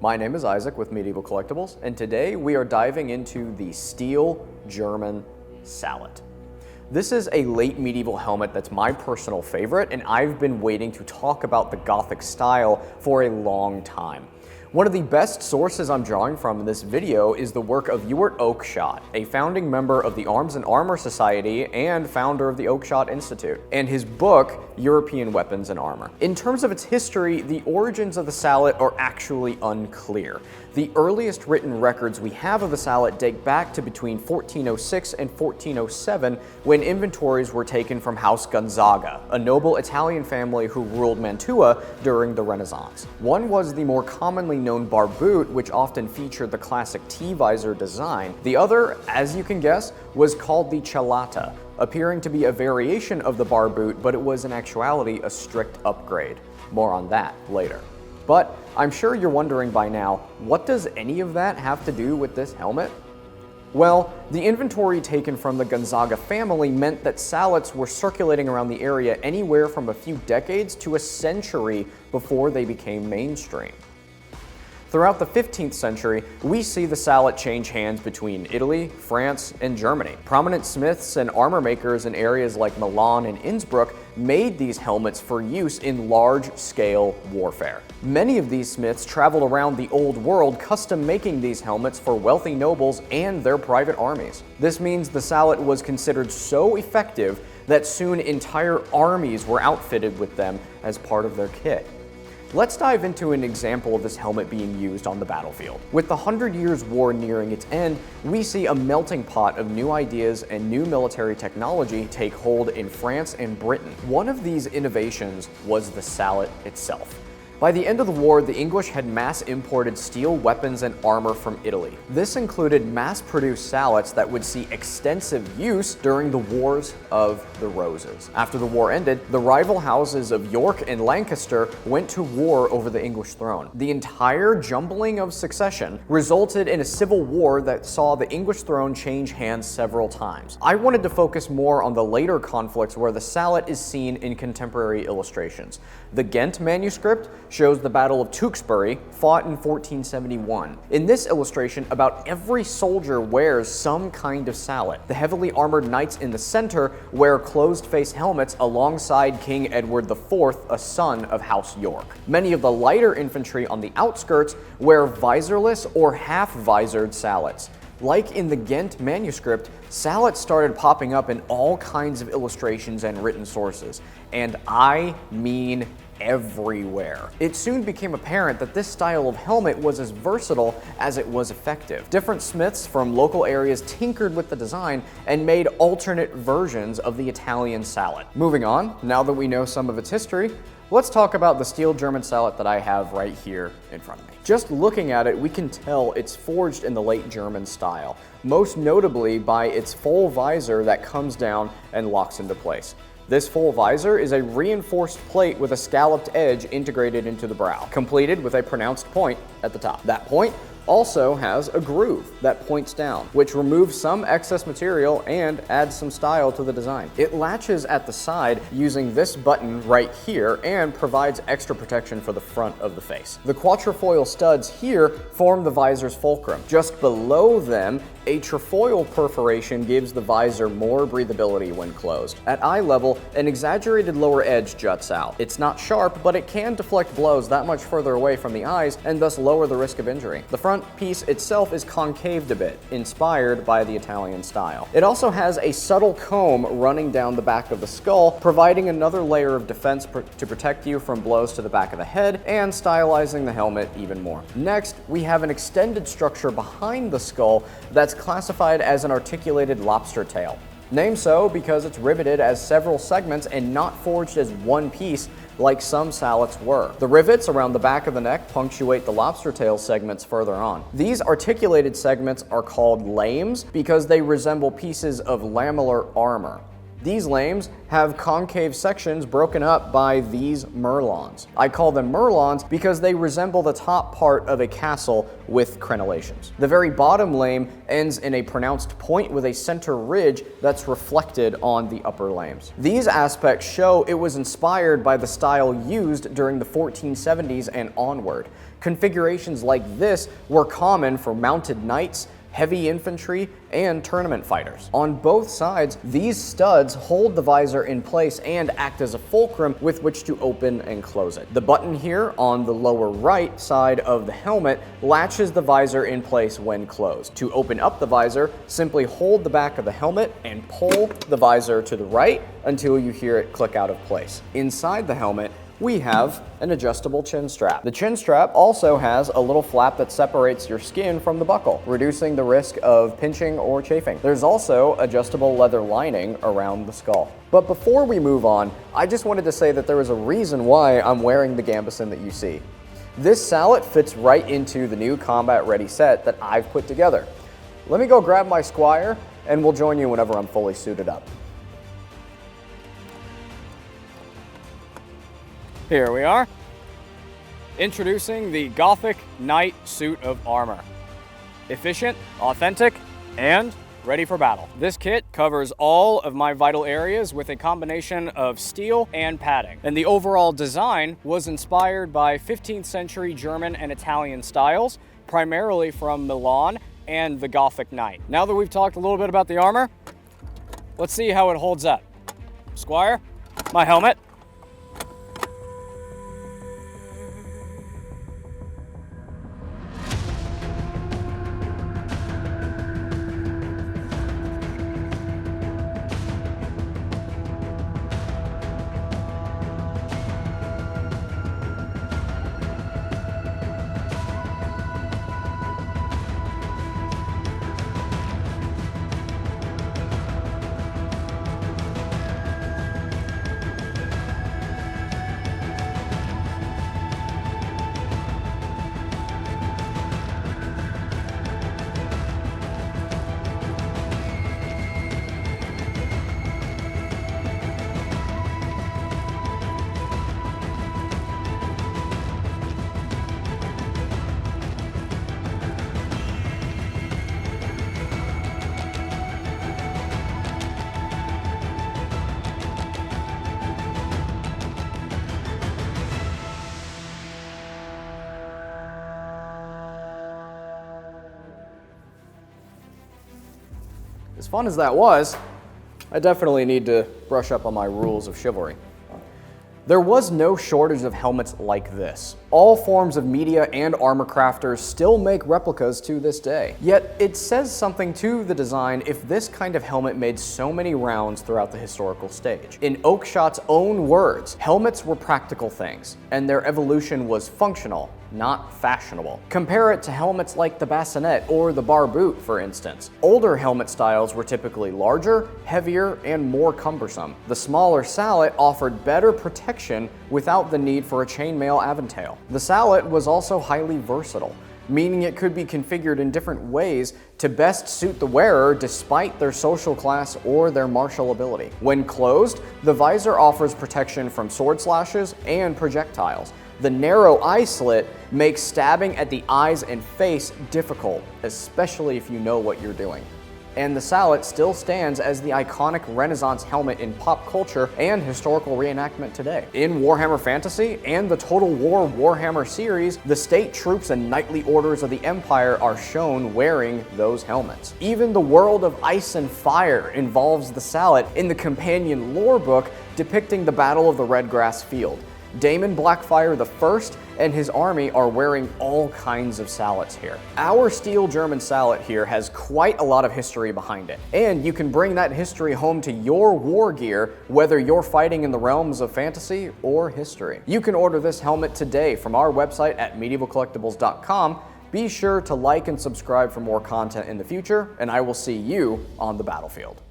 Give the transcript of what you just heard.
My name is Isaac with Medieval Collectibles, and today we are diving into the Steel German Sallet. This is a late medieval helmet that's my personal favorite, and I've been waiting to talk about the Gothic style for a long time. One of the best sources I'm drawing from in this video is the work of Ewart Oakeshott, a founding member of the Arms and Armor Society and founder of the Oakeshott Institute, and his book, European Weapons and Armor. In terms of its history, the origins of the Sallet are actually unclear. The earliest written records we have of the Sallet date back to between 1406 and 1407, when inventories were taken from House Gonzaga, a noble Italian family who ruled Mantua during the Renaissance. One was the more commonly known barboot, which often featured the classic T-visor design. The other, as you can guess, was called the cialata, appearing to be a variation of the barboot, but it was in actuality a strict upgrade. More on that later. But I'm sure you're wondering by now, what does any of that have to do with this helmet? Well, the inventory taken from the Gonzaga family meant that Sallets were circulating around the area anywhere from a few decades to a century before they became mainstream. Throughout the 15th century, we see the Sallet change hands between Italy, France, and Germany. Prominent smiths and armor makers in areas like Milan and Innsbruck made these helmets for use in large-scale warfare. Many of these smiths traveled around the old world custom making these helmets for wealthy nobles and their private armies. This means the Sallet was considered so effective that soon entire armies were outfitted with them as part of their kit. Let's dive into an example of this helmet being used on the battlefield. With the 100 Years' War nearing its end, we see a melting pot of new ideas and new military technology take hold in France and Britain. One of these innovations was the Sallet itself. By the end of the war, the English had mass-imported steel weapons and armor from Italy. This included mass-produced Sallets that would see extensive use during the Wars of the Roses. After the war ended, the rival houses of York and Lancaster went to war over the English throne. The entire jumbling of succession resulted in a civil war that saw the English throne change hands several times. I wanted to focus more on the later conflicts where the Sallet is seen in contemporary illustrations. The Ghent manuscript shows the Battle of Tewkesbury, fought in 1471. In this illustration, about every soldier wears some kind of Sallet. The heavily armored knights in the center wear closed-face helmets alongside King Edward IV, a son of House York. Many of the lighter infantry on the outskirts wear visorless or half-visored Sallets. Like in the Ghent manuscript, Sallets started popping up in all kinds of illustrations and written sources, and I mean everywhere. It soon became apparent that this style of helmet was as versatile as it was effective. Different smiths from local areas tinkered with the design and made alternate versions of the Italian Sallet. Moving on, now that we know some of its history, let's talk about the Steel German Sallet that I have right here in front of me. Just looking at it, we can tell it's forged in the late German style, most notably by its full visor that comes down and locks into place. This full visor is a reinforced plate with a scalloped edge integrated into the brow, completed with a pronounced point at the top. That point also has a groove that points down, which removes some excess material and adds some style to the design. It latches at the side using this button right here and provides extra protection for the front of the face. The quatrefoil studs here form the visor's fulcrum. Just below them, a trefoil perforation gives the visor more breathability when closed. At eye level, an exaggerated lower edge juts out. It's not sharp, but it can deflect blows that much further away from the eyes and thus lower the risk of injury. The front piece itself is concaved a bit, inspired by the Italian style. It also has a subtle comb running down the back of the skull, providing another layer of defense to protect you from blows to the back of the head and stylizing the helmet even more. Next, we have an extended structure behind the skull that's classified as an articulated lobster tail. Named so because it's riveted as several segments and not forged as one piece like some Sallets were. The rivets around the back of the neck punctuate the lobster tail segments further on. These articulated segments are called lames because they resemble pieces of lamellar armor. These lames have concave sections broken up by these merlons. I call them merlons because they resemble the top part of a castle with crenellations. The very bottom lame ends in a pronounced point with a center ridge that's reflected on the upper lames. These aspects show it was inspired by the style used during the 1470s and onward. Configurations like this were common for mounted knights, heavy infantry, and tournament fighters. On both sides, these studs hold the visor in place and act as a fulcrum with which to open and close it. The button here on the lower right side of the helmet latches the visor in place when closed. To open up the visor, simply hold the back of the helmet and pull the visor to the right until you hear it click out of place. Inside the helmet, we have an adjustable chin strap. The chin strap also has a little flap that separates your skin from the buckle, reducing the risk of pinching or chafing. There's also adjustable leather lining around the skull. But before we move on, I just wanted to say that there is a reason why I'm wearing the gambeson that you see. This sallet fits right into the new combat-ready set that I've put together. Let me go grab my squire, and we'll join you whenever I'm fully suited up. Here we are, introducing the Gothic Knight suit of armor. Efficient, authentic, and ready for battle. This kit covers all of my vital areas with a combination of steel and padding. And the overall design was inspired by 15th century German and Italian styles, primarily from Milan and the Gothic Knight. Now that we've talked a little bit about the armor, let's see how it holds up. Squire, my helmet. As fun as that was, I definitely need to brush up on my rules of chivalry. There was no shortage of helmets like this. All forms of media and armor crafters still make replicas to this day. Yet it says something to the design if this kind of helmet made so many rounds throughout the historical stage. In Oakeshot's own words, helmets were practical things, and their evolution was functional, not fashionable. Compare it to helmets like the bassinet or the barboot, for instance. Older helmet styles were typically larger, heavier, and more cumbersome. The smaller sallet offered better protection without the need for a chainmail aventail. The sallet was also highly versatile, meaning it could be configured in different ways to best suit the wearer despite their social class or their martial ability. When closed, the visor offers protection from sword slashes and projectiles. The narrow eye slit makes stabbing at the eyes and face difficult, especially if you know what you're doing. And the sallet still stands as the iconic Renaissance helmet in pop culture and historical reenactment today. In Warhammer Fantasy and the Total War Warhammer series, the state troops and knightly orders of the Empire are shown wearing those helmets. Even the world of Ice and Fire involves the sallet in the companion lore book depicting the Battle of the Redgrass Field. Daemon Blackfire I and his army are wearing all kinds of sallets here. Our Steel German Sallet here has quite a lot of history behind it, and you can bring that history home to your war gear, whether you're fighting in the realms of fantasy or history. You can order this helmet today from our website at medievalcollectibles.com. Be sure to like and subscribe for more content in the future, and I will see you on the battlefield.